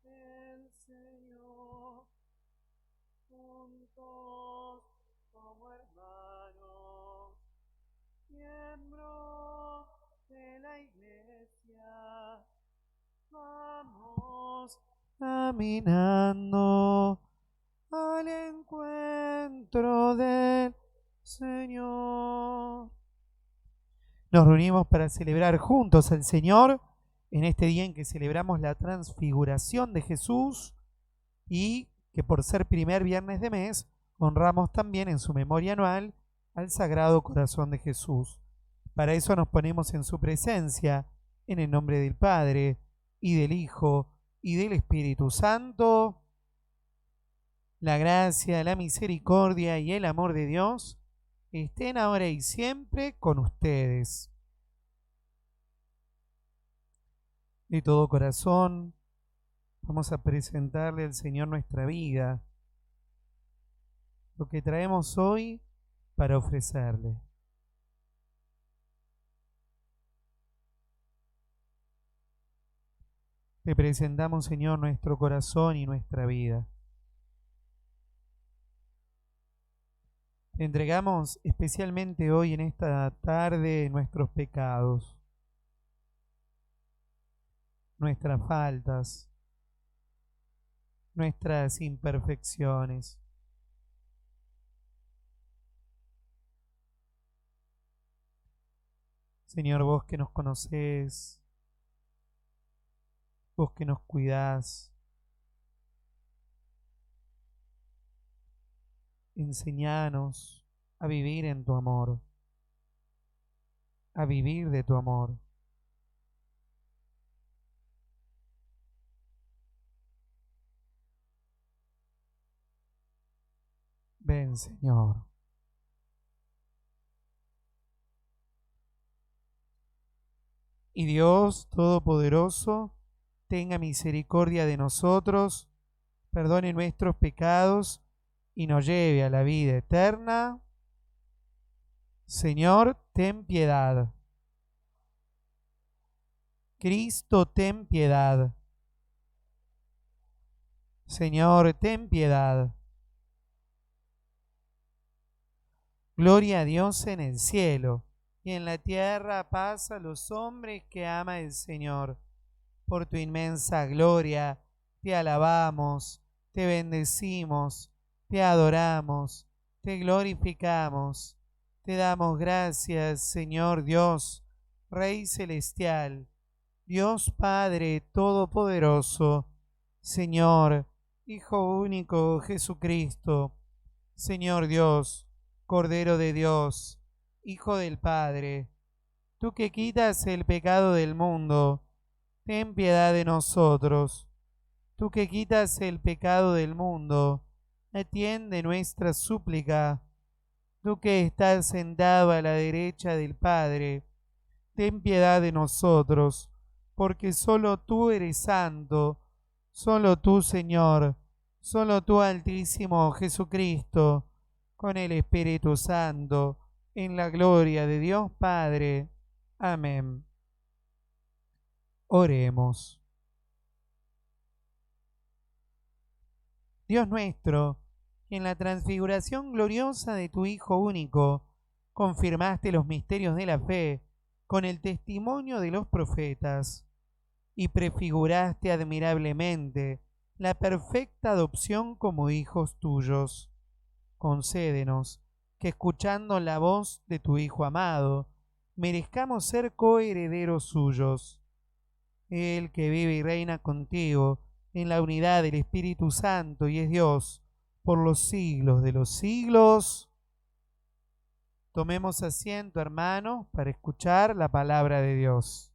del Señor, juntos como hermanos, miembros de la Iglesia, vamos caminando al encuentro del Señor. Nos reunimos para celebrar juntos al Señor en este día en que celebramos la transfiguración de Jesús y que por ser primer viernes de mes honramos también en su memoria anual al Sagrado Corazón de Jesús. Para eso nos ponemos en su presencia, en el nombre del Padre, y del Hijo, y del Espíritu Santo. La gracia, la misericordia y el amor de Dios estén ahora y siempre con ustedes. De todo corazón, vamos a presentarle al Señor nuestra vida, lo que traemos hoy para ofrecerle. Le presentamos, Señor, nuestro corazón y nuestra vida. Le entregamos especialmente hoy en esta tarde nuestros pecados, nuestras faltas, nuestras imperfecciones. Señor, vos que nos conocés, vos que nos cuidás, enseñanos a vivir en tu amor, a vivir de tu amor. Ven, Señor. Y Dios Todopoderoso, tenga misericordia de nosotros, perdone nuestros pecados y nos lleve a la vida eterna. Señor, ten piedad. Cristo, ten piedad. Señor, ten piedad. Gloria a Dios en el cielo, y en la tierra paz a los hombres que ama el Señor. Por tu inmensa gloria, te alabamos, te bendecimos, te adoramos, te glorificamos, te damos gracias, Señor Dios, Rey celestial, Dios Padre Todopoderoso, Señor, Hijo único Jesucristo, Señor Dios, Cordero de Dios, Hijo del Padre, tú que quitas el pecado del mundo, ten piedad de nosotros. Tú que quitas el pecado del mundo, atiende nuestra súplica. Tú que estás sentado a la derecha del Padre, ten piedad de nosotros, porque solo tú eres santo, solo tú, Señor, solo tú, Altísimo Jesucristo, con el Espíritu Santo, en la gloria de Dios Padre. Amén. Oremos. Dios nuestro, que en la transfiguración gloriosa de tu Hijo único, confirmaste los misterios de la fe con el testimonio de los profetas y prefiguraste admirablemente la perfecta adopción como hijos tuyos. Concédenos que escuchando la voz de tu Hijo amado, merezcamos ser coherederos suyos. Él que vive y reina contigo en la unidad del Espíritu Santo y es Dios por los siglos de los siglos. Tomemos asiento, hermanos, para escuchar la palabra de Dios.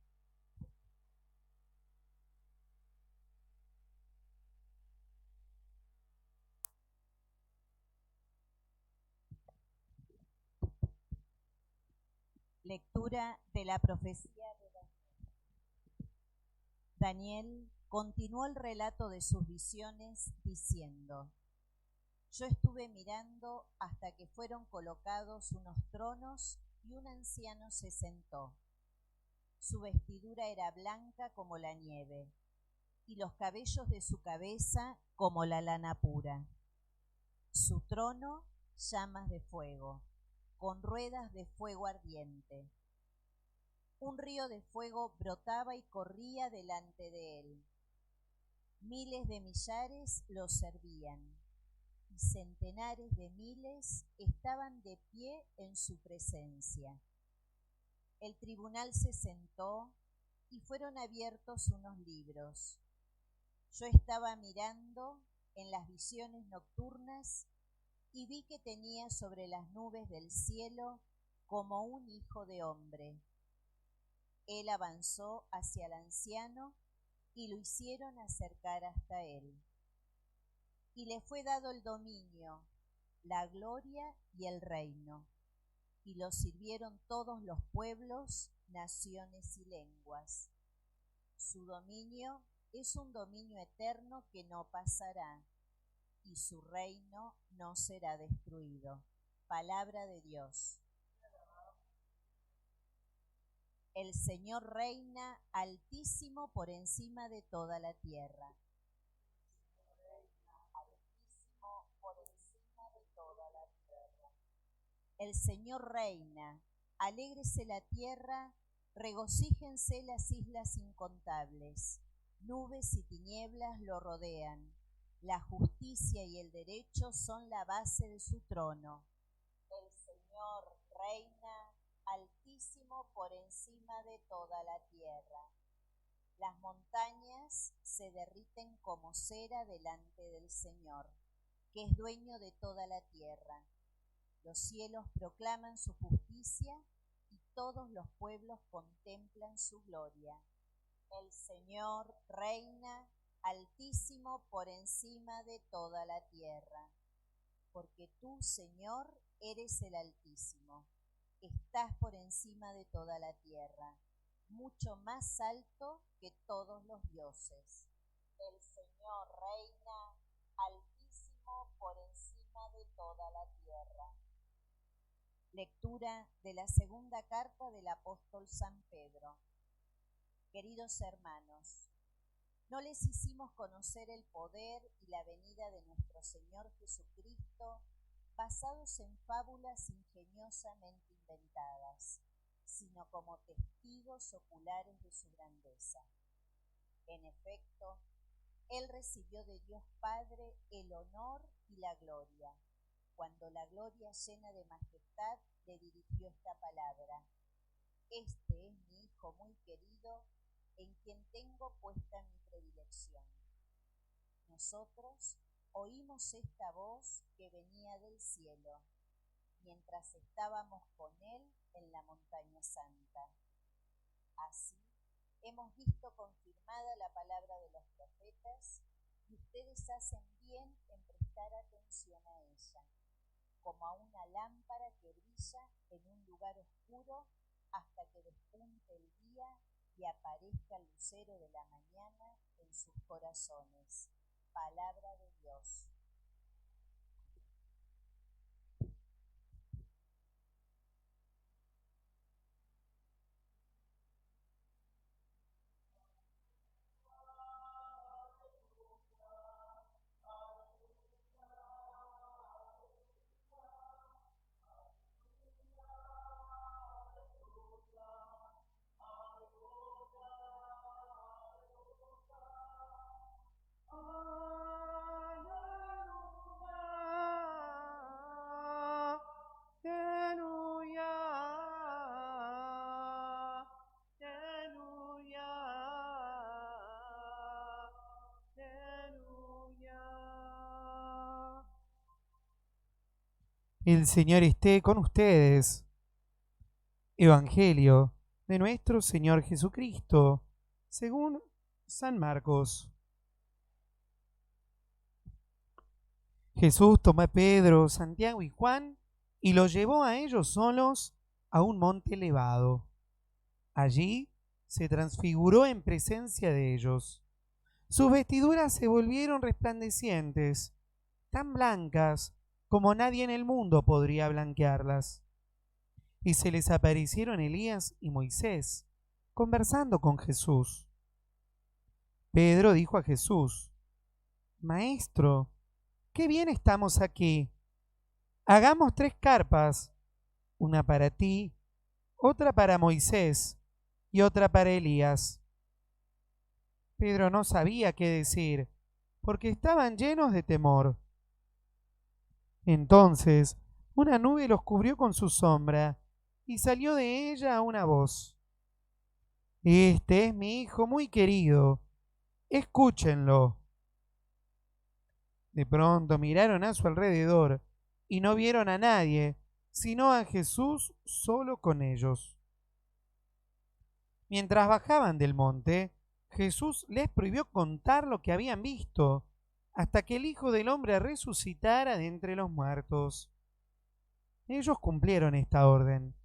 Lectura de la profecía de Daniel. Daniel continuó el relato de sus visiones diciendo: Yo estuve mirando hasta que fueron colocados unos tronos y un anciano se sentó. Su vestidura era blanca como la nieve y los cabellos de su cabeza como la lana pura. Su trono, llamas de fuego, con ruedas de fuego ardiente. Un río de fuego brotaba y corría delante de él. Miles de millares lo servían, y centenares de miles estaban de pie en su presencia. El tribunal se sentó y fueron abiertos unos libros. Yo estaba mirando en las visiones nocturnas y vi que tenía sobre las nubes del cielo como un hijo de hombre. Él avanzó hacia el anciano y lo hicieron acercar hasta él. Y le fue dado el dominio, la gloria y el reino, y lo sirvieron todos los pueblos, naciones y lenguas. Su dominio es un dominio eterno que no pasará, y su reino no será destruido. Palabra de Dios. El Señor reina altísimo por encima de toda la tierra. El Señor reina, alégrese la tierra, regocíjense las islas incontables. Nubes y tinieblas lo rodean. La justicia y el derecho son la base de su trono. El Señor reina altísimo por encima de toda la tierra. Las montañas se derriten como cera delante del Señor, que es dueño de toda la tierra. Los cielos proclaman su justicia y todos los pueblos contemplan su gloria. El Señor reina altísimo por encima de toda la tierra. Porque tú, Señor, eres el Altísimo. Estás por encima de toda la tierra, mucho más alto que todos los dioses. El Señor reina altísimo por encima de toda la tierra. Lectura de la segunda carta del apóstol San Pedro. Queridos hermanos, no les hicimos conocer el poder y la venida de nuestro Señor Jesucristo basados en fábulas ingeniosamente inventadas, sino como testigos oculares de su grandeza. En efecto, Él recibió de Dios Padre el honor y la gloria, cuando la gloria llena de majestad le dirigió esta palabra: Este es mi Hijo muy querido, en quien tengo puesta mi predilección. Nosotros oímos esta voz que venía del cielo, mientras estábamos con Él en la montaña santa. Así, hemos visto confirmada la palabra de los profetas, y ustedes hacen bien en prestar atención a ella, como a una lámpara que brilla en un lugar oscuro hasta que despunte el día y aparezca el lucero de la mañana en sus corazones. Palabra de Dios. El Señor esté con ustedes. Evangelio de nuestro Señor Jesucristo, según San Marcos. Jesús tomó a Pedro, Santiago y Juan y los llevó a ellos solos a un monte elevado. Allí se transfiguró en presencia de ellos. Sus vestiduras se volvieron resplandecientes, tan blancas como nadie en el mundo podría blanquearlas. Y se les aparecieron Elías y Moisés, conversando con Jesús. Pedro dijo a Jesús: Maestro, qué bien estamos aquí. Hagamos 3 carpas, una para ti, otra para Moisés y otra para Elías. Pedro no sabía qué decir, porque estaban llenos de temor. Entonces una nube los cubrió con su sombra, y salió de ella una voz: Este es mi Hijo muy querido, escúchenlo. De pronto miraron a su alrededor y no vieron a nadie, sino a Jesús solo con ellos. Mientras bajaban del monte, Jesús les prohibió contar lo que habían visto, hasta que el Hijo del Hombre resucitara de entre los muertos. Ellos cumplieron esta orden,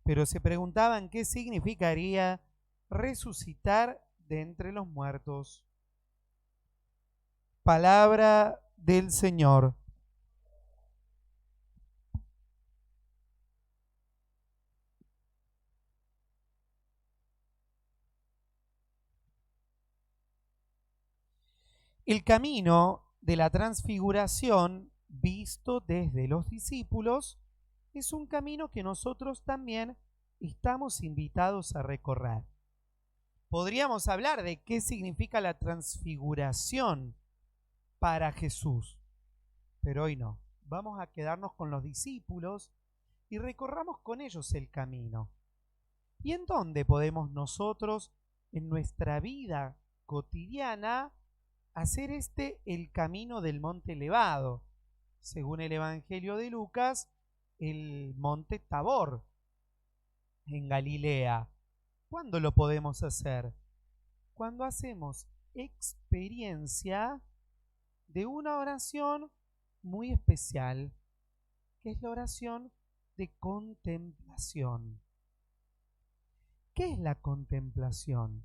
pero se preguntaban qué significaría resucitar de entre los muertos. Palabra del Señor. El camino de la transfiguración, visto desde los discípulos, es un camino que nosotros también estamos invitados a recorrer. Podríamos hablar de qué significa la transfiguración para Jesús, pero hoy no. Vamos a quedarnos con los discípulos y recorramos con ellos el camino. ¿Y en dónde podemos nosotros, en nuestra vida cotidiana, hacer el camino del monte elevado? Según el Evangelio de Lucas, el monte Tabor, en Galilea. ¿Cuándo lo podemos hacer? Cuando hacemos experiencia de una oración muy especial, que es la oración de contemplación. ¿Qué es la contemplación?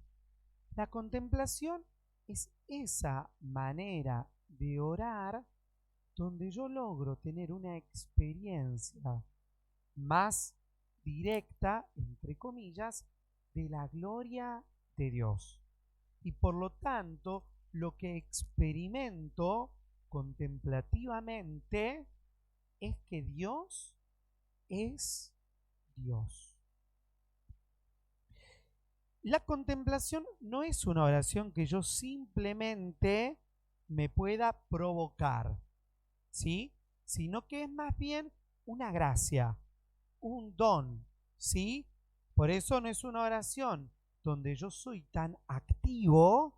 La contemplación es esa manera de orar donde yo logro tener una experiencia más directa, entre comillas, de la gloria de Dios. Y por lo tanto, lo que experimento contemplativamente es que Dios es Dios. La contemplación no es una oración que yo simplemente me pueda provocar, ¿sí? Sino que es más bien una gracia, un don, ¿sí? Por eso no es una oración donde yo soy tan activo,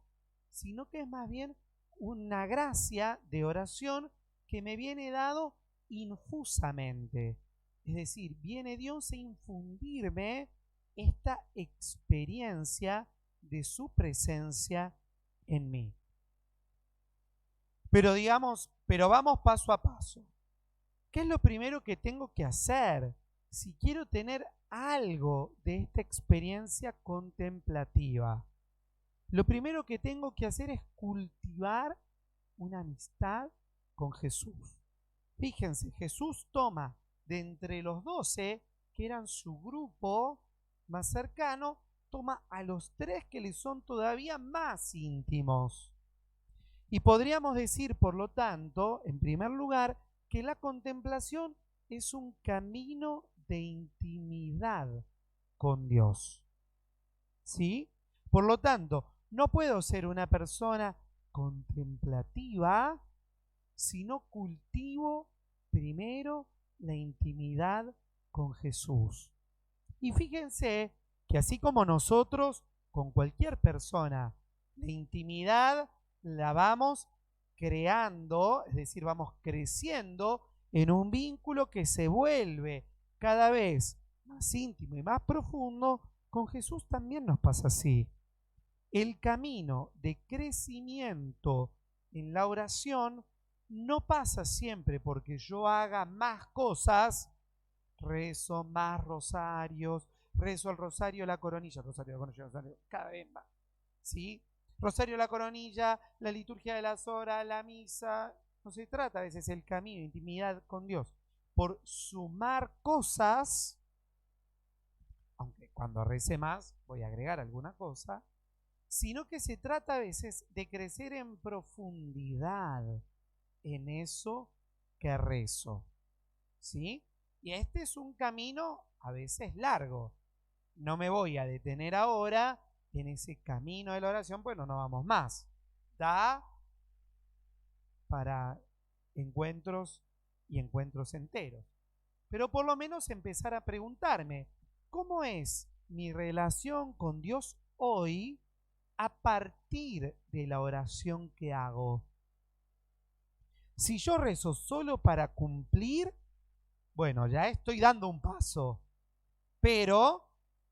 sino que es más bien una gracia de oración que me viene dado infusamente. Es decir, viene Dios a infundirme esta experiencia de su presencia en mí. Pero vamos paso a paso. ¿Qué es lo primero que tengo que hacer si quiero tener algo de esta experiencia contemplativa? Lo primero que tengo que hacer es cultivar una amistad con Jesús. Fíjense, Jesús toma de entre los 12, que eran su grupo más cercano, toma a los 3 que le son todavía más íntimos. Y podríamos decir, por lo tanto, en primer lugar, que la contemplación es un camino de intimidad con Dios. ¿Sí? Por lo tanto, no puedo ser una persona contemplativa si no cultivo primero la intimidad con Jesús. Y fíjense que así como nosotros, con cualquier persona, la intimidad la vamos creando, es decir, vamos creciendo en un vínculo que se vuelve cada vez más íntimo y más profundo, con Jesús también nos pasa así. El camino de crecimiento en la oración no pasa siempre porque yo haga más cosas, rezo más rosarios, rezo el rosario, la coronilla, cada vez más, ¿sí? Rosario, la coronilla, la liturgia de las horas, la misa. No se trata a veces el camino de intimidad con Dios por sumar cosas, aunque cuando rece más voy a agregar alguna cosa, sino que se trata a veces de crecer en profundidad en eso que rezo, ¿sí? Y este es un camino a veces largo. No me voy a detener ahora en ese camino de la oración, pues no vamos más. Da para encuentros y encuentros enteros. Pero por lo menos empezar a preguntarme, ¿cómo es mi relación con Dios hoy a partir de la oración que hago? Si yo rezo solo para cumplir, bueno, ya estoy dando un paso, pero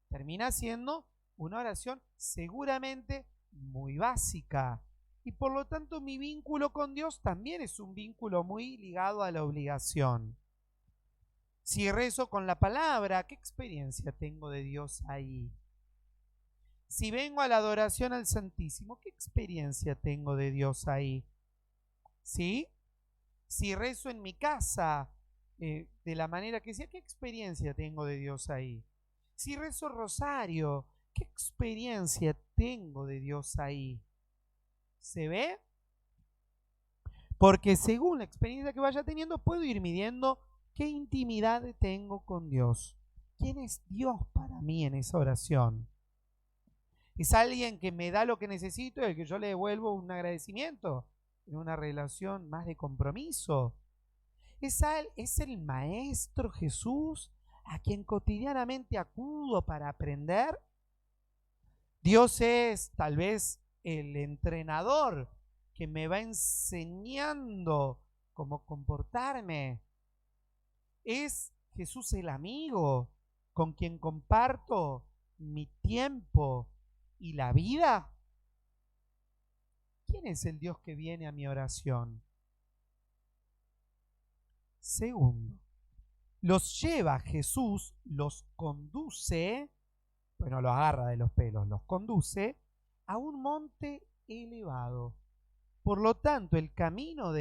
termina siendo una oración seguramente muy básica. Y por lo tanto mi vínculo con Dios también es un vínculo muy ligado a la obligación. Si rezo con la palabra, ¿qué experiencia tengo de Dios ahí? Si vengo a la adoración al Santísimo, ¿qué experiencia tengo de Dios ahí? ¿Sí? Si rezo en mi casa, de la manera que sea, ¿qué experiencia tengo de Dios ahí? Si rezo rosario, ¿qué experiencia tengo de Dios ahí? ¿Se ve? Porque según la experiencia que vaya teniendo, puedo ir midiendo qué intimidad tengo con Dios. ¿Quién es Dios para mí en esa oración? ¿Es alguien que me da lo que necesito y al que yo le devuelvo un agradecimiento? En una relación más de compromiso. ¿Es el Maestro Jesús a quien cotidianamente acudo para aprender? Dios es tal vez el entrenador que me va enseñando cómo comportarme. ¿Es Jesús el amigo con quien comparto mi tiempo y la vida? ¿Quién es el Dios que viene a mi oración? Segundo, los lleva Jesús, los conduce, bueno, los agarra de los pelos, los conduce a un monte elevado. Por lo tanto, el camino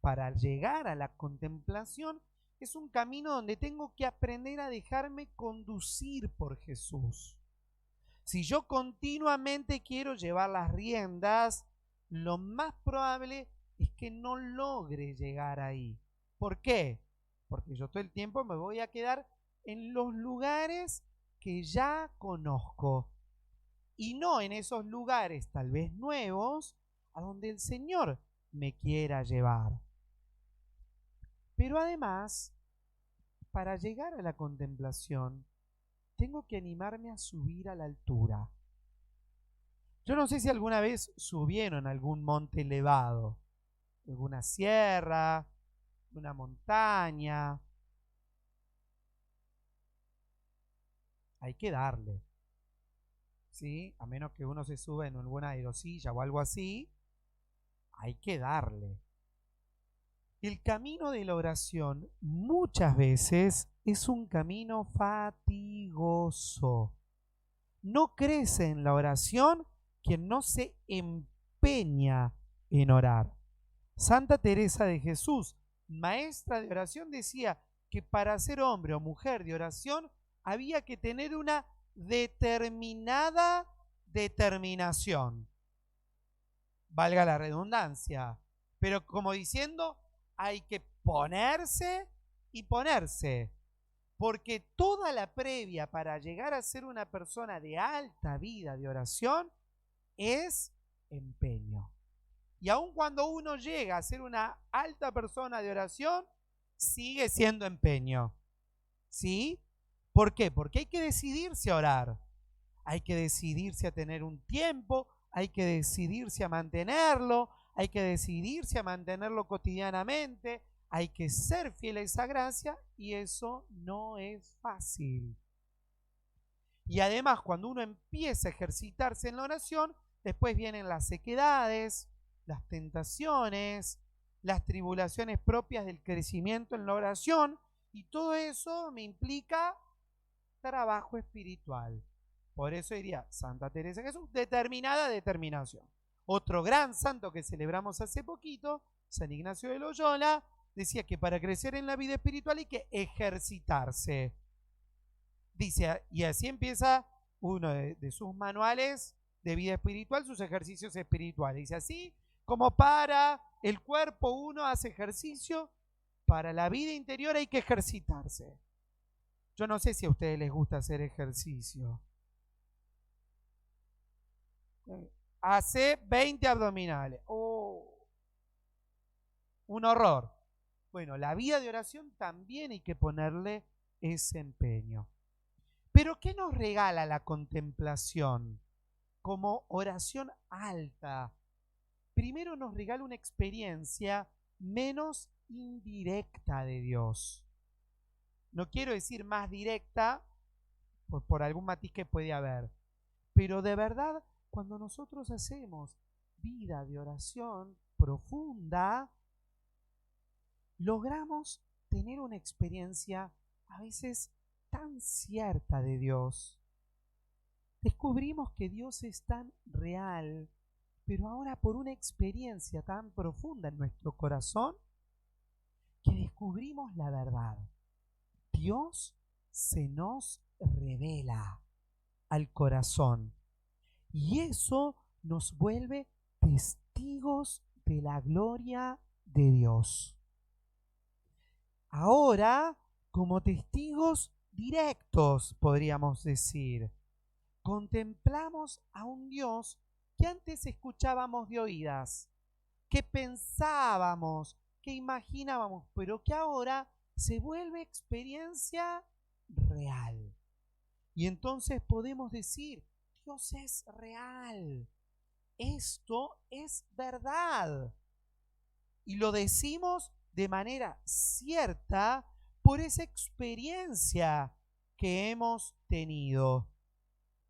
para llegar a la contemplación es un camino donde tengo que aprender a dejarme conducir por Jesús. Si yo continuamente quiero llevar las riendas, lo más probable es que no logre llegar ahí. ¿Por qué? Porque yo todo el tiempo me voy a quedar en los lugares que ya conozco y no en esos lugares tal vez nuevos a donde el Señor me quiera llevar. Pero además, para llegar a la contemplación, tengo que animarme a subir a la altura. Yo no sé si alguna vez subieron a algún monte elevado, alguna sierra, una montaña. Hay que darle, ¿sí? A menos que uno se suba en alguna aerosilla o algo así, hay que darle. El camino de la oración muchas veces es un camino fatigoso. No crece en la oración quien no se empeña en orar. Santa Teresa de Jesús, maestra de oración, decía que para ser hombre o mujer de oración había que tener una determinada determinación. Valga la redundancia, pero como diciendo, hay que ponerse y ponerse, porque toda la previa para llegar a ser una persona de alta vida de oración es empeño. Y aun cuando uno llega a ser una alta persona de oración, sigue siendo empeño. ¿Sí? ¿Por qué? Porque hay que decidirse a orar, hay que decidirse a tener un tiempo, hay que decidirse a mantenerlo, hay que decidirse a mantenerlo cotidianamente, hay que ser fiel a esa gracia y eso no es fácil. Y además, cuando uno empieza a ejercitarse en la oración, después vienen las sequedades, las tentaciones, las tribulaciones propias del crecimiento en la oración, y todo eso me implica trabajo espiritual. Por eso diría Santa Teresa de Jesús, determinada determinación. Otro gran santo que celebramos hace poquito, San Ignacio de Loyola, decía que para crecer en la vida espiritual hay que ejercitarse. Dice, y así empieza uno de sus manuales de vida espiritual, sus ejercicios espirituales. Dice así, como para el cuerpo uno hace ejercicio, para la vida interior hay que ejercitarse. Yo no sé si a ustedes les gusta hacer ejercicio. Hace 20 abdominales. Oh, un horror. Bueno, la vida de oración también hay que ponerle ese empeño. Pero ¿qué nos regala la contemplación como oración alta? Primero nos regala una experiencia menos indirecta de Dios. No quiero decir más directa por algún matiz que puede haber, pero de verdad, cuando nosotros hacemos vida de oración profunda, logramos tener una experiencia a veces tan cierta de Dios. Descubrimos que Dios es tan real, pero ahora por una experiencia tan profunda en nuestro corazón, que descubrimos la verdad. Dios se nos revela al corazón y eso nos vuelve testigos de la gloria de Dios. Ahora, como testigos directos, podríamos decir, contemplamos a un Dios que antes escuchábamos de oídas, que pensábamos, que imaginábamos, pero que ahora se vuelve experiencia real. Y entonces podemos decir, Dios es real, esto es verdad. Y lo decimos de manera cierta por esa experiencia que hemos tenido.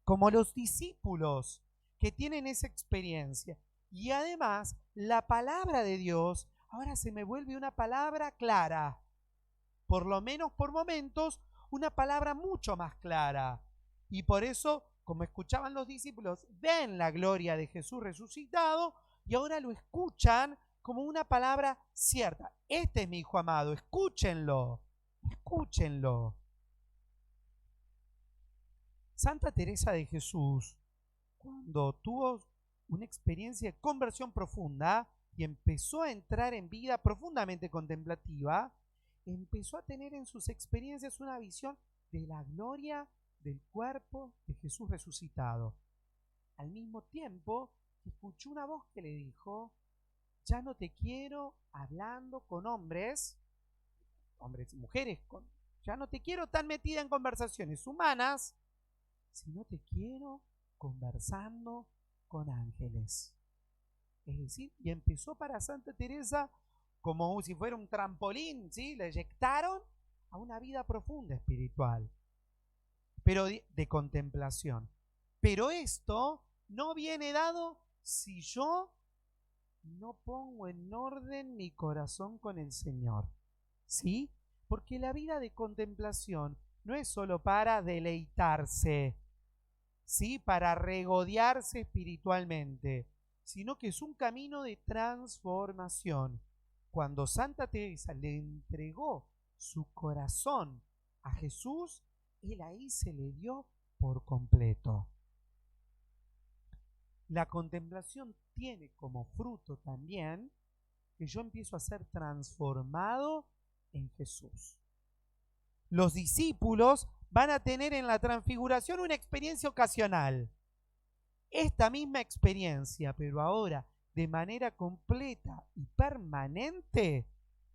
Como los discípulos que tienen esa experiencia. Y además, la palabra de Dios ahora se me vuelve una palabra clara. Por lo menos por momentos, una palabra mucho más clara. Y por eso, como escuchaban los discípulos, ven la gloria de Jesús resucitado y ahora lo escuchan como una palabra cierta. Este es mi hijo amado, escúchenlo, escúchenlo. Santa Teresa de Jesús, cuando tuvo una experiencia de conversión profunda y empezó a entrar en vida profundamente contemplativa, empezó a tener en sus experiencias una visión de la gloria del cuerpo de Jesús resucitado. Al mismo tiempo, escuchó una voz que le dijo, ya no te quiero hablando con hombres y mujeres, ya no te quiero tan metida en conversaciones humanas, sino te quiero conversando con ángeles. Es decir, y empezó para Santa Teresa como si fuera un trampolín, ¿sí? Le eyectaron a una vida profunda espiritual, pero de contemplación. Pero esto no viene dado si yo no pongo en orden mi corazón con el Señor, ¿sí? Porque la vida de contemplación no es solo para deleitarse, ¿sí? Para regodearse espiritualmente, sino que es un camino de transformación. Cuando Santa Teresa le entregó su corazón a Jesús, él ahí se le dio por completo. La contemplación tiene como fruto también que yo empiezo a ser transformado en Jesús. Los discípulos van a tener en la transfiguración una experiencia ocasional. Esta misma experiencia, pero ahora de manera completa y permanente,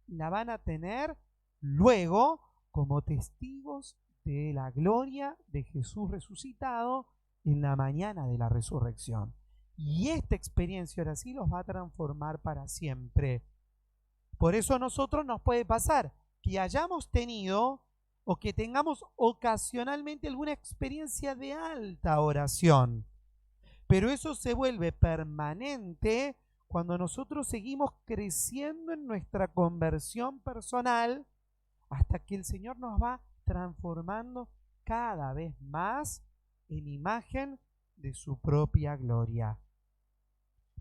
la van a tener luego como testigos de la gloria de Jesús resucitado en la mañana de la resurrección. Y esta experiencia ahora sí los va a transformar para siempre. Por eso a nosotros nos puede pasar que hayamos tenido o que tengamos ocasionalmente alguna experiencia de alta oración. Pero eso se vuelve permanente cuando nosotros seguimos creciendo en nuestra conversión personal hasta que el Señor nos va transformando cada vez más en imagen de su propia gloria.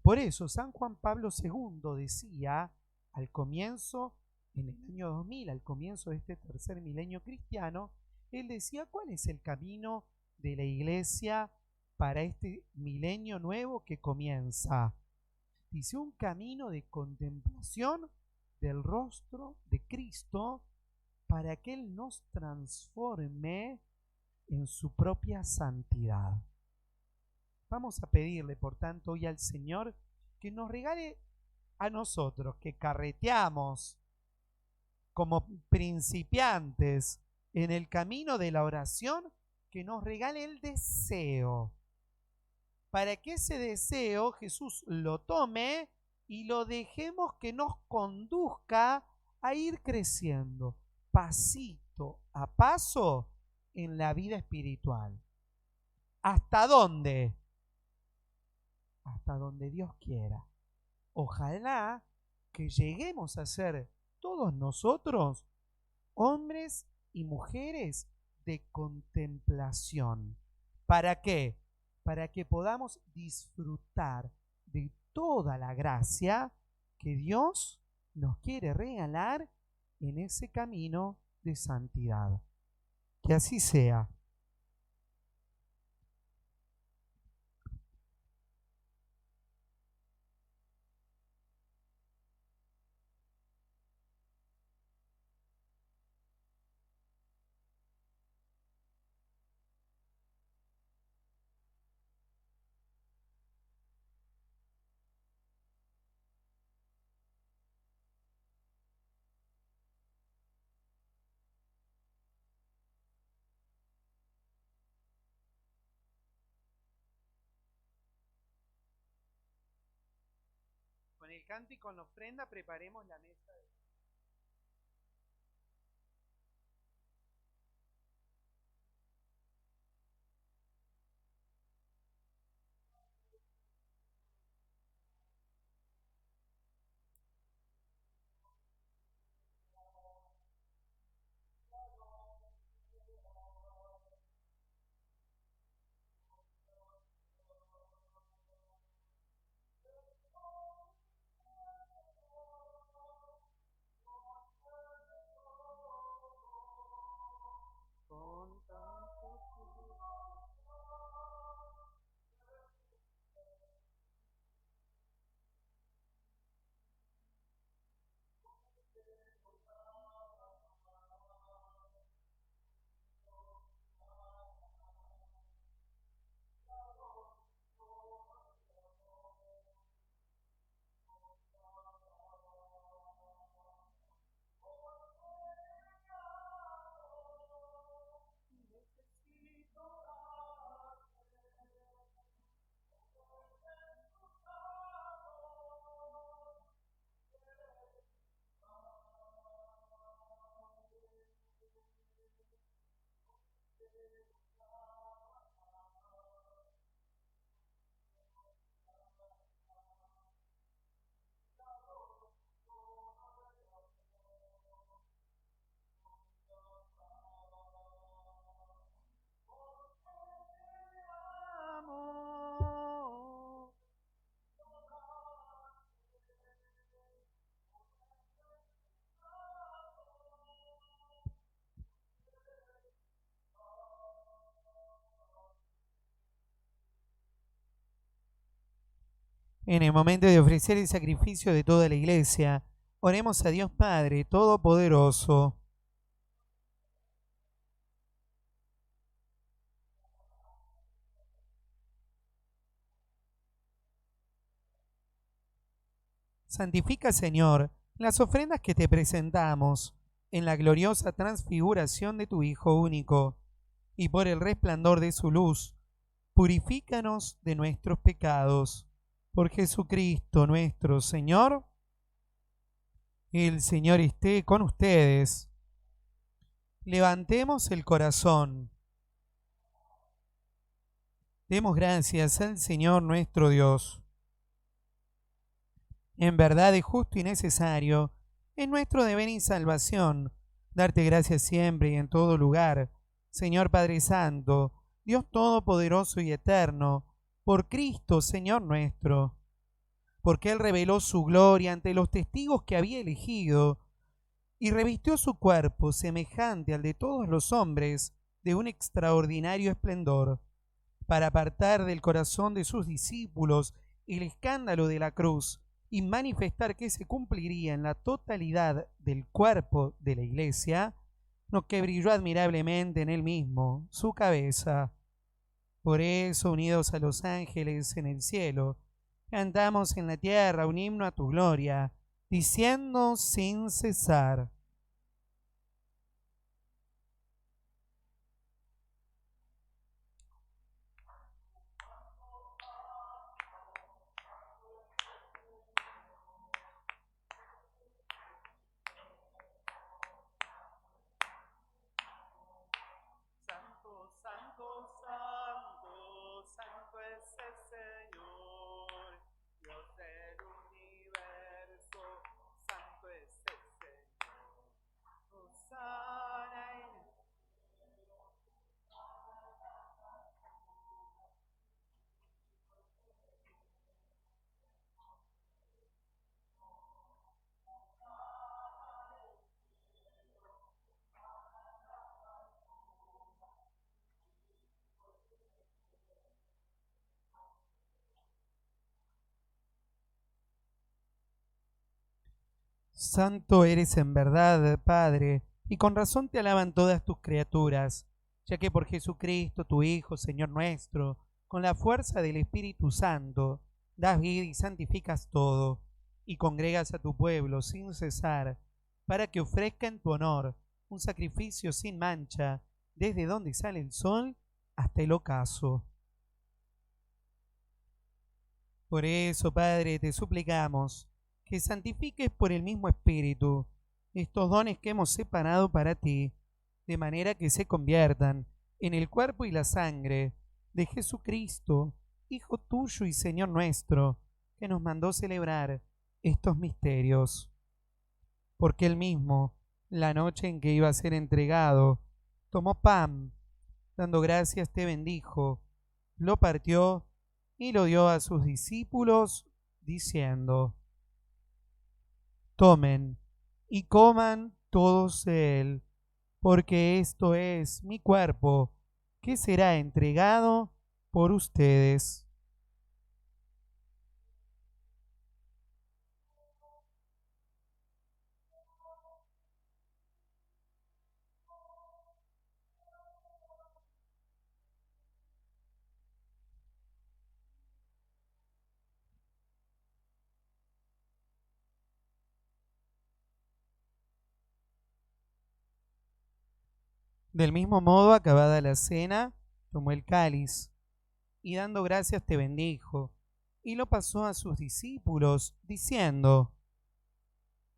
Por eso San Juan Pablo II decía al comienzo, en el año 2000, al comienzo de este tercer milenio cristiano, él decía, ¿cuál es el camino de la iglesia para este milenio nuevo que comienza. Dice, un camino de contemplación del rostro de Cristo para que Él nos transforme en su propia santidad. Vamos a pedirle, por tanto, hoy al Señor que nos regale a nosotros, que carreteamos como principiantes en el camino de la oración, que nos regale el deseo, para que ese deseo Jesús lo tome y lo dejemos que nos conduzca a ir creciendo pasito a paso en la vida espiritual. ¿Hasta dónde? Hasta donde Dios quiera. Ojalá que lleguemos a ser todos nosotros hombres y mujeres de contemplación. ¿Para qué? Para que podamos disfrutar de toda la gracia que Dios nos quiere regalar en ese camino de santidad. Que así sea. Con el canto y con la ofrenda preparemos la mesa de... En el momento de ofrecer el sacrificio de toda la iglesia, oremos a Dios Padre Todopoderoso. Santifica, Señor, las ofrendas que te presentamos en la gloriosa transfiguración de tu Hijo único, y por el resplandor de su luz, purifícanos de nuestros pecados. Por Jesucristo nuestro Señor. El Señor esté con ustedes. Levantemos el corazón. Demos gracias al Señor nuestro Dios. En verdad es justo y necesario, es nuestro deber y salvación, darte gracias siempre y en todo lugar, Señor Padre Santo, Dios Todopoderoso y Eterno, por Cristo, Señor nuestro, porque Él reveló su gloria ante los testigos que había elegido y revistió su cuerpo semejante al de todos los hombres de un extraordinario esplendor, para apartar del corazón de sus discípulos el escándalo de la cruz y manifestar que se cumpliría en la totalidad del cuerpo de la Iglesia, lo que brilló admirablemente en él mismo, su cabeza. Por eso, unidos a los ángeles en el cielo, cantamos en la tierra un himno a tu gloria, diciendo sin cesar: Santo, santo, santo, santo es el Señor, Dios del universo, santo es el Señor. Hosana en el... Santo eres en verdad, Padre, y con razón te alaban todas tus criaturas, ya que por Jesucristo, tu Hijo, Señor nuestro, con la fuerza del Espíritu Santo, das vida y santificas todo, y congregas a tu pueblo sin cesar, para que ofrezca en tu honor un sacrificio sin mancha, desde donde sale el sol hasta el ocaso. Por eso, Padre, te suplicamos que santifiques por el mismo Espíritu estos dones que hemos separado para ti, de manera que se conviertan en el cuerpo y la sangre de Jesucristo, Hijo tuyo y Señor nuestro, que nos mandó celebrar estos misterios. Porque él mismo, la noche en que iba a ser entregado, tomó pan, dando gracias te bendijo, lo partió y lo dio a sus discípulos, diciendo: Tomen y coman todos de él, porque esto es mi cuerpo, que será entregado por ustedes. Del mismo modo, acabada la cena, tomó el cáliz y dando gracias te bendijo, y lo pasó a sus discípulos, diciendo: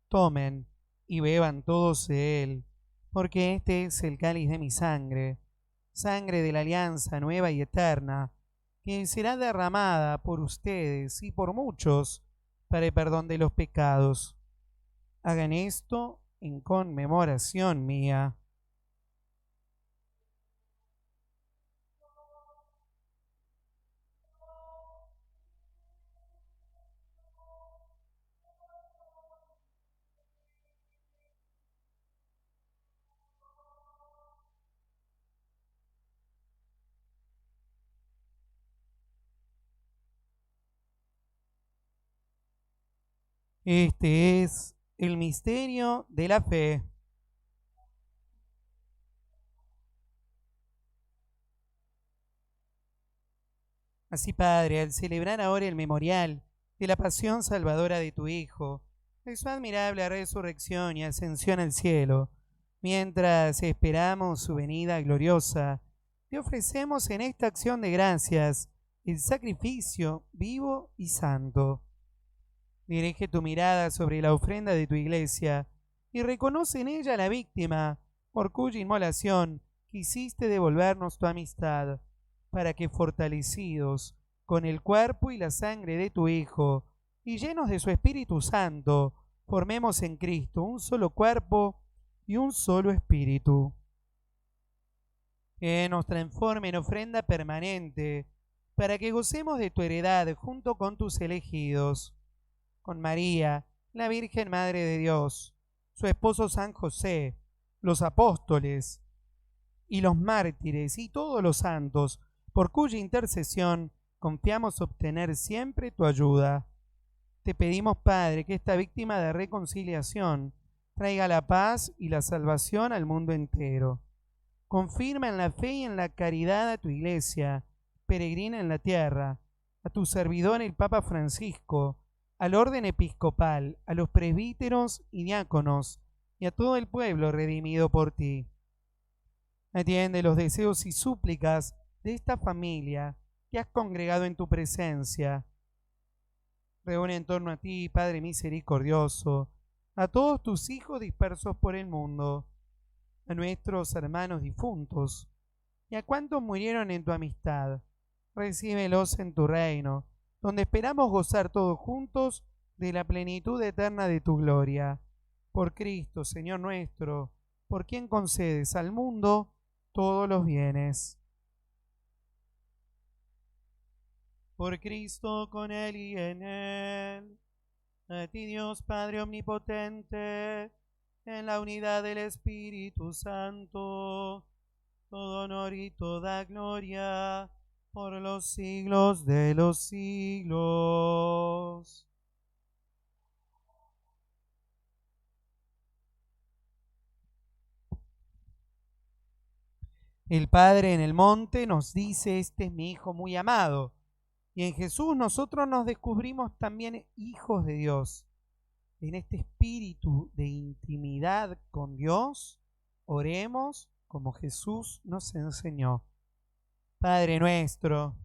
Tomen y beban todos de él, porque este es el cáliz de mi sangre, sangre de la alianza nueva y eterna, que será derramada por ustedes y por muchos para el perdón de los pecados. Hagan esto en conmemoración mía. Este es el misterio de la fe. Así, Padre, al celebrar ahora el memorial de la pasión salvadora de tu Hijo, de su admirable resurrección y ascensión al cielo, mientras esperamos su venida gloriosa, te ofrecemos en esta acción de gracias el sacrificio vivo y santo. Dirige tu mirada sobre la ofrenda de tu iglesia y reconoce en ella la víctima por cuya inmolación quisiste devolvernos tu amistad, para que fortalecidos con el cuerpo y la sangre de tu Hijo y llenos de su Espíritu Santo, formemos en Cristo un solo cuerpo y un solo espíritu. Que nos transforme en ofrenda permanente, para que gocemos de tu heredad junto con tus elegidos, con María, la Virgen Madre de Dios, su esposo San José, los apóstoles y los mártires y todos los santos, por cuya intercesión confiamos obtener siempre tu ayuda. Te pedimos, Padre, que esta víctima de reconciliación traiga la paz y la salvación al mundo entero. Confirma en la fe y en la caridad a tu Iglesia, peregrina en la tierra, a tu servidor el Papa Francisco, al orden episcopal, a los presbíteros y diáconos, y a todo el pueblo redimido por ti. Atiende los deseos y súplicas de esta familia que has congregado en tu presencia. Reúne en torno a ti, Padre misericordioso, a todos tus hijos dispersos por el mundo, a nuestros hermanos difuntos y a cuantos murieron en tu amistad. Recíbelos en tu reino, donde esperamos gozar todos juntos de la plenitud eterna de tu gloria. Por Cristo, Señor nuestro, por quien concedes al mundo todos los bienes. Por Cristo, con Él y en Él. A ti, Dios Padre omnipotente, en la unidad del Espíritu Santo, todo honor y toda gloria por los siglos de los siglos. El Padre en el monte nos dice: este es mi Hijo muy amado. Y en Jesús nosotros nos descubrimos también hijos de Dios. En este espíritu de intimidad con Dios, oremos como Jesús nos enseñó. Padre nuestro,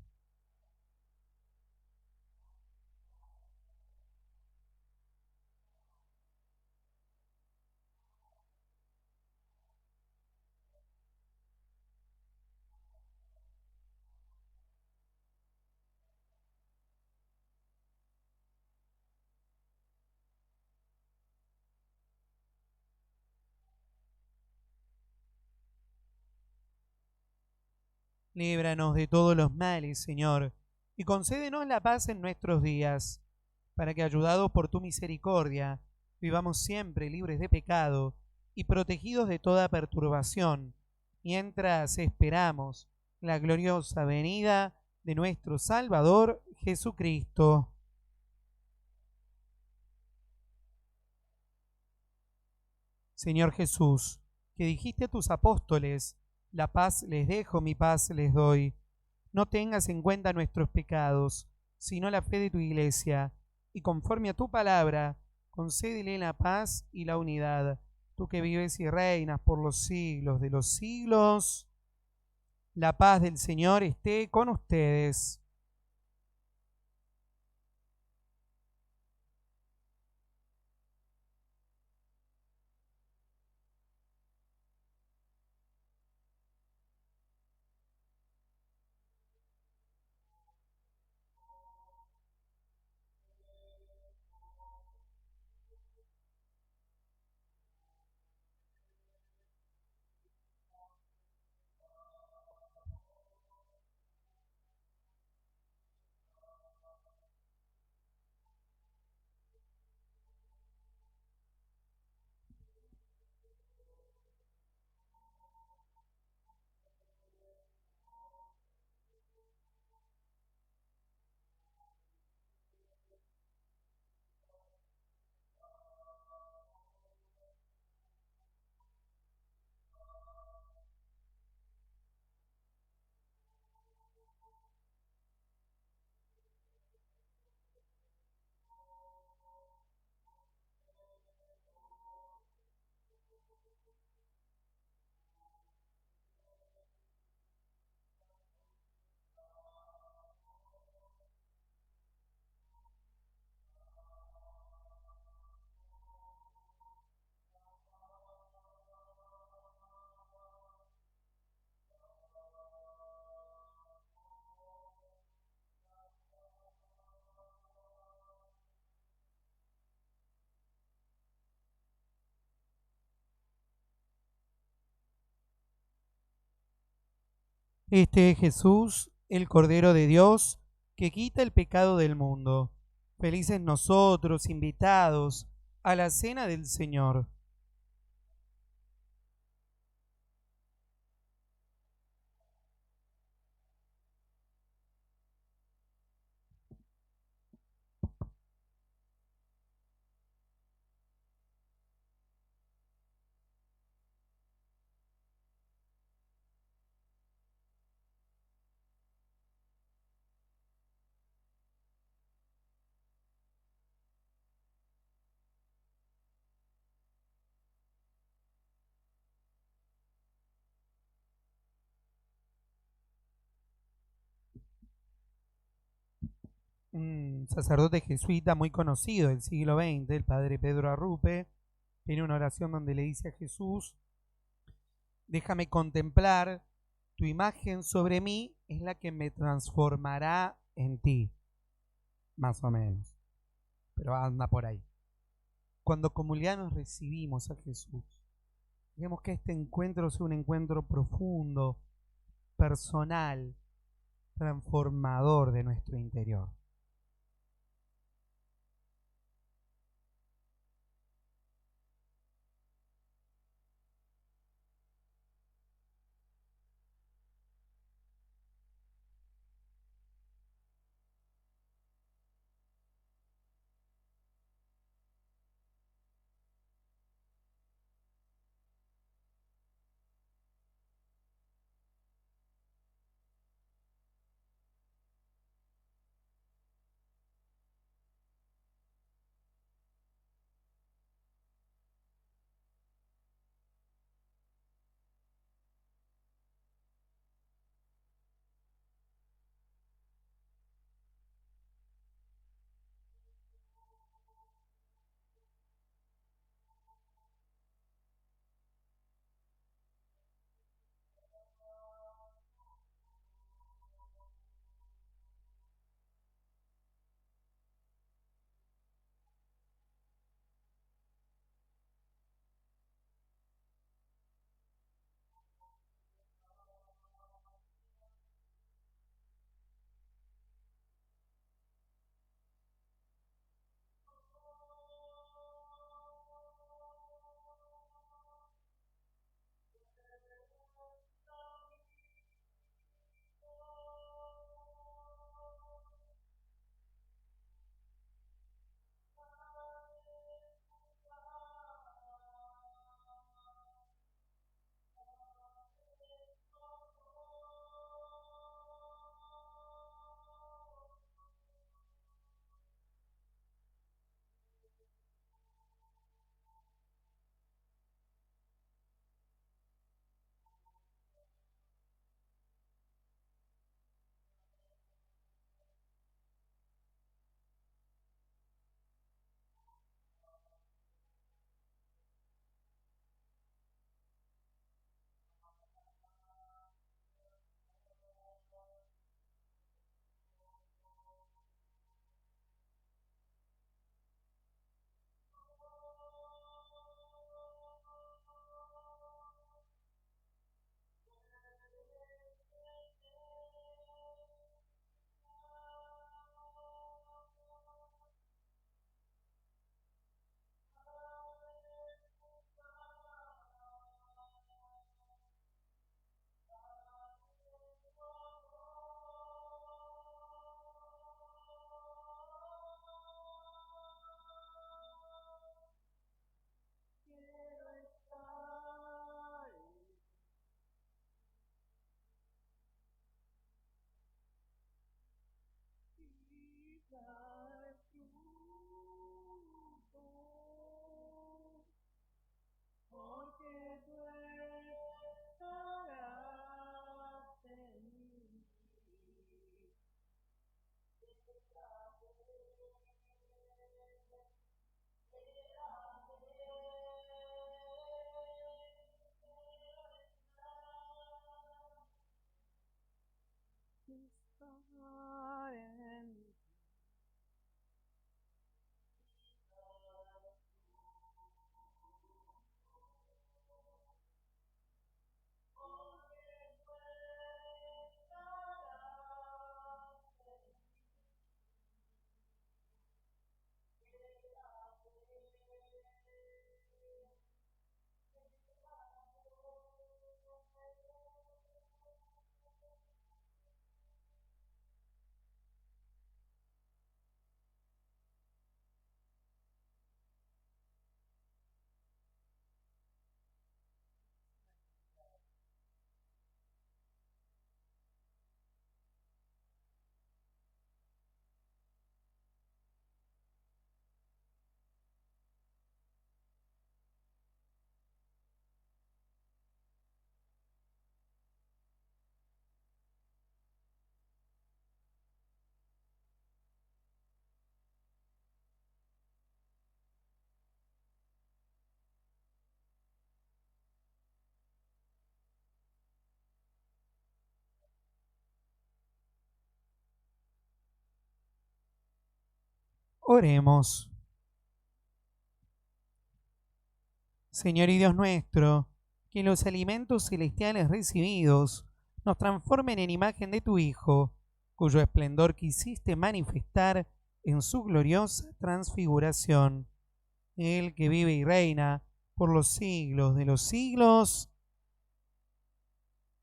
líbranos de todos los males, Señor, y concédenos la paz en nuestros días, para que, ayudados por tu misericordia, vivamos siempre libres de pecado y protegidos de toda perturbación, mientras esperamos la gloriosa venida de nuestro Salvador Jesucristo. Señor Jesús, que dijiste a tus apóstoles: la paz les dejo, mi paz les doy. No tengas en cuenta nuestros pecados, sino la fe de tu Iglesia, y conforme a tu palabra, concédele la paz y la unidad. Tú que vives y reinas por los siglos de los siglos, la paz del Señor esté con ustedes. Este es Jesús, el Cordero de Dios, que quita el pecado del mundo. Felices nosotros, invitados a la cena del Señor. un sacerdote jesuita muy conocido del siglo XX, el padre Pedro Arrupe, tiene una oración donde le dice a Jesús: déjame contemplar tu imagen sobre mí, es la que me transformará en ti, más o menos, pero anda por ahí. Cuando comunidad recibimos a Jesús, queremos que este encuentro sea un encuentro profundo, personal, transformador de nuestro interior. Oremos. Señor y Dios nuestro, que los alimentos celestiales recibidos nos transformen en imagen de tu Hijo, cuyo esplendor quisiste manifestar en su gloriosa transfiguración. Él que vive y reina por los siglos de los siglos.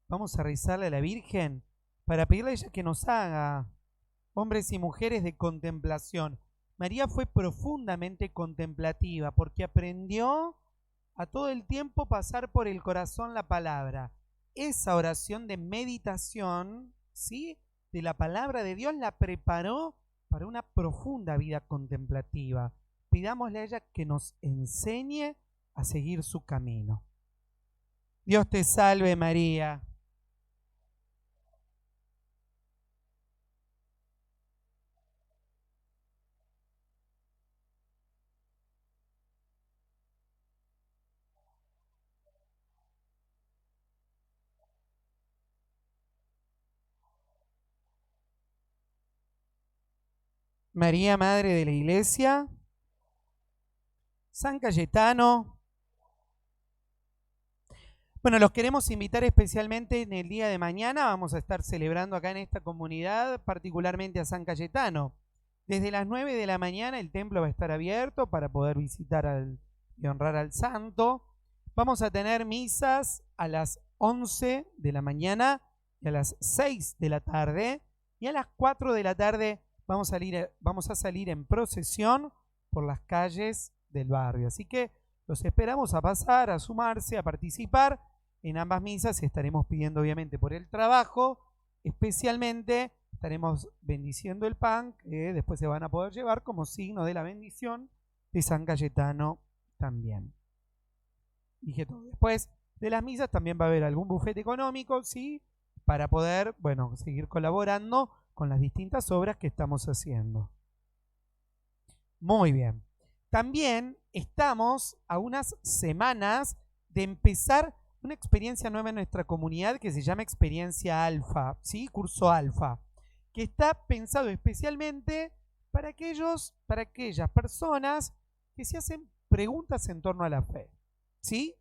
Vamos a rezarle a la Virgen para pedirle a ella que nos haga hombres y mujeres de contemplación. María fue profundamente contemplativa porque aprendió a todo el tiempo pasar por el corazón la palabra. Esa oración de meditación, ¿sí?, de la palabra de Dios la preparó para una profunda vida contemplativa. Pidámosle a ella que nos enseñe a seguir su camino. Dios te salve María. María, Madre de la Iglesia, San Cayetano. Bueno, los queremos invitar especialmente en el día de mañana. Vamos a estar celebrando acá en esta comunidad, particularmente a San Cayetano. Desde las 9 de la mañana el templo va a estar abierto para poder visitar y honrar al santo. Vamos a tener misas a las 11 de la mañana y a las 6 de la tarde. Y a las 4 de la tarde vamos a salir en procesión por las calles del barrio. Así que los esperamos a pasar, a sumarse, a participar en ambas misas. Estaremos pidiendo obviamente por el trabajo, especialmente estaremos bendiciendo el pan que después se van a poder llevar como signo de la bendición de San Cayetano también. Dije todo. Después de las misas también va a haber algún bufete económico, ¿sí?, para poder, bueno, seguir colaborando con las distintas obras que estamos haciendo. Muy bien. También estamos a unas semanas de empezar una experiencia nueva en nuestra comunidad que se llama Experiencia Alfa, ¿sí?, curso Alfa, que está pensado especialmente para aquellas personas que se hacen preguntas en torno a la fe, ¿sí?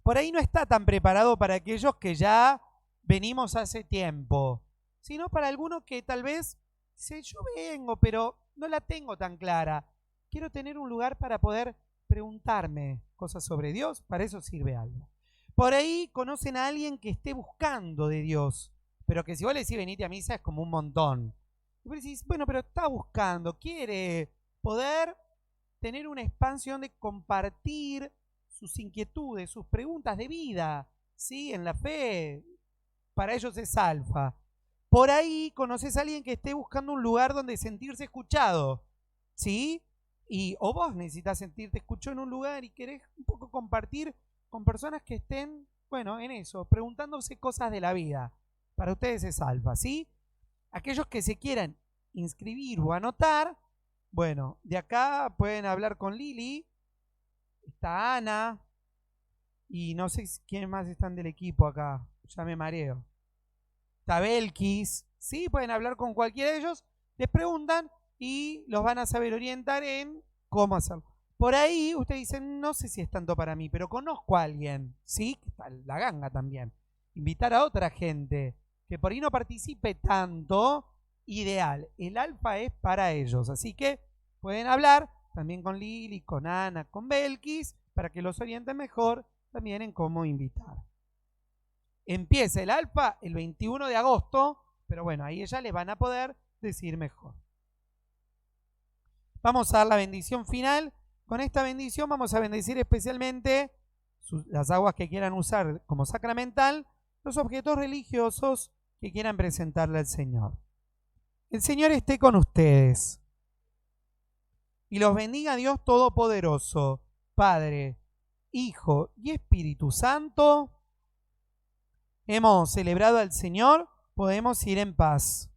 Por ahí no está tan preparado para aquellos que ya venimos hace tiempo, sino para algunos que tal vez dice, yo vengo, pero no la tengo tan clara. Quiero tener un lugar para poder preguntarme cosas sobre Dios, para eso sirve algo. Por ahí conocen a alguien que esté buscando de Dios, pero que si vos le decís venite a misa es como un montón. Y vos decís, bueno, pero está buscando, quiere poder tener un espacio donde compartir sus inquietudes, sus preguntas de vida, ¿sí?, en la fe. Para ellos es Alfa. Por ahí conoces a alguien que esté buscando un lugar donde sentirse escuchado, ¿sí? O vos necesitas sentirte escuchado en un lugar y querés un poco compartir con personas que estén, bueno, en eso, preguntándose cosas de la vida. Para ustedes es Alfa, ¿sí? Aquellos que se quieran inscribir o anotar, bueno, de acá pueden hablar con Lili, está Ana, y no sé quién más están del equipo acá, ya me mareo. Tabelquis, ¿sí? Pueden hablar con cualquiera de ellos, les preguntan y los van a saber orientar en cómo hacerlo. Por ahí ustedes dicen, no sé si es tanto para mí, pero conozco a alguien, ¿sí? Que está la ganga también. Invitar a otra gente que por ahí no participe tanto, ideal. El Alfa es para ellos, así que pueden hablar también con Lili, con Ana, con Belkis, para que los orienten mejor también en cómo invitar. Empieza el Alfa el 21 de agosto, pero bueno, ahí ya les van a poder decir mejor. Vamos a dar la bendición final. Con esta bendición vamos a bendecir especialmente las aguas que quieran usar como sacramental, los objetos religiosos que quieran presentarle al Señor. El Señor esté con ustedes y los bendiga Dios Todopoderoso, Padre, Hijo y Espíritu Santo. Hemos celebrado al Señor, podemos ir en paz.